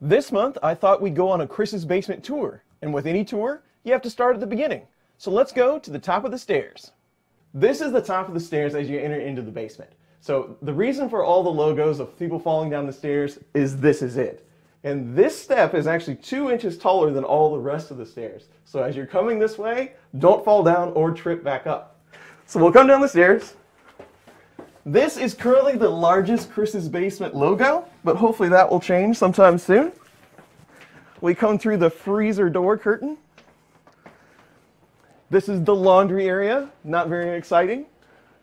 This month, I thought we'd go on a Chris's Basement tour, and with any tour, you have to start at the beginning. So let's go to the top of the stairs. This is the top of the stairs as you enter into the basement. So the reason for all the logos of people falling down the stairs is this is it. And this step is actually 2 inches taller than all the rest of the stairs. So as you're coming this way, don't fall down or trip back up. So we'll come down the stairs. This is currently the largest Chris's Basement logo, but hopefully that will change sometime soon. We come through the freezer door curtain. This is the laundry area, not very exciting.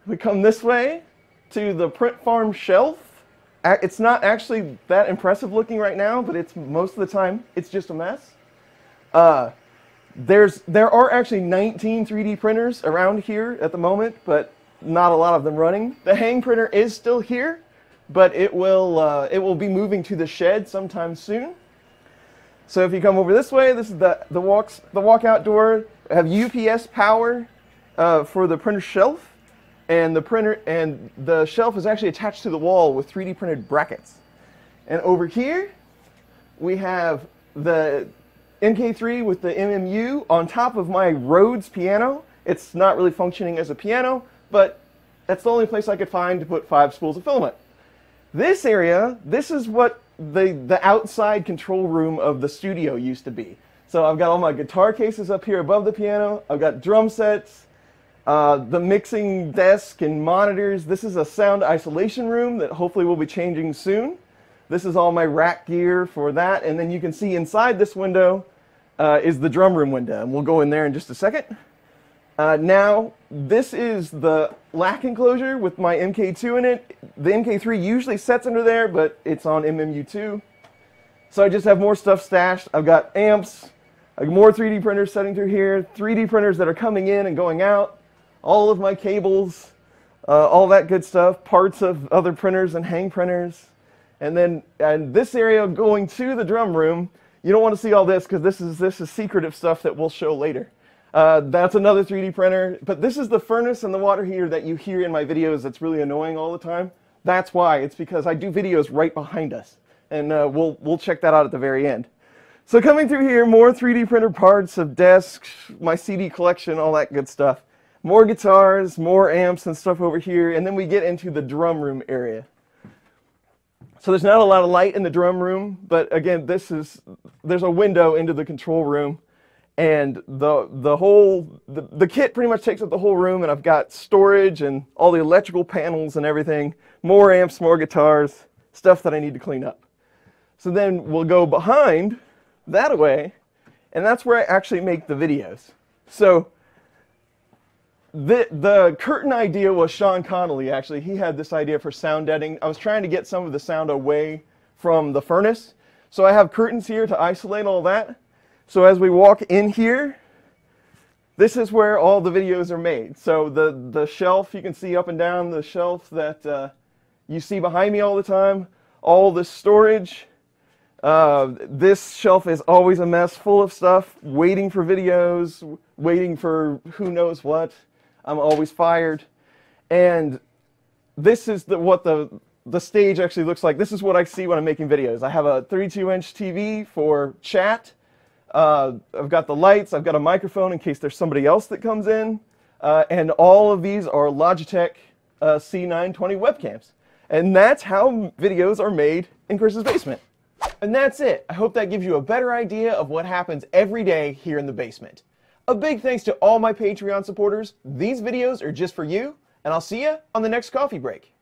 We come this way to the print farm shelf. It's not actually that impressive looking right now, but it's most of the time, it's just a mess. There are actually 19 3D printers around here at the moment, but not a lot of them running. The hang printer is still here, but it will be moving to the shed sometime soon. So if you come over this way, this is the walkout door. I have UPS power for the printer shelf, and the shelf is actually attached to the wall with 3D printed brackets. And over here, we have the MK3 with the MMU on top of my Rhodes piano. It's not really functioning as a piano, but that's the only place I could find to put 5 spools of filament. This area, this is what the outside control room of the studio used to be. So I've got all my guitar cases up here above the piano. I've got drum sets, the mixing desk and monitors. This is a sound isolation room that hopefully will be changing soon. This is all my rack gear for that. And then you can see inside this window is the drum room window. And we'll go in there in just a second. Now, this is the lack enclosure with my MK2 in it. The MK3 usually sets under there, but it's on MMU2. So I just have more stuff stashed. I've got amps, more 3D printers setting through here, 3D printers that are coming in and going out, all of my cables, all that good stuff, parts of other printers and hang printers. And then this area going to the drum room, you don't want to see all this because this is secretive stuff that we'll show later. That's another 3D printer, but this is the furnace and the water heater that you hear in my videos that's really annoying all the time. That's why. It's because I do videos right behind us, and we'll check that out at the very end. So coming through here, more 3D printer parts of desks, my CD collection, all that good stuff. More guitars, more amps and stuff over here, and then we get into the drum room area. So there's not a lot of light in the drum room, but again, there's a window into the control room. And the kit pretty much takes up the whole room, and I've got storage and all the electrical panels and everything, more amps, more guitars, stuff that I need to clean up. So then we'll go behind that way, and that's where I actually make the videos. So the curtain idea was Sean Connolly, actually. He had this idea for sound deadening. I was trying to get some of the sound away from the furnace. So I have curtains here to isolate all that. So as we walk in here, this is where all the videos are made. So the shelf, you can see up and down the shelf that you see behind me all the time. All the storage. This shelf is always a mess, full of stuff, waiting for videos, waiting for who knows what. I'm always fired. And this is what the stage actually looks like. This is what I see when I'm making videos. I have a 32-inch TV for chat. I've got the lights, I've got a microphone in case there's somebody else that comes in, and all of these are Logitech C920 webcams. And that's how videos are made in Chris's Basement. And that's it. I hope that gives you a better idea of what happens every day here in the basement. A big thanks to all my Patreon supporters. These videos are just for you, and I'll see you on the next coffee break.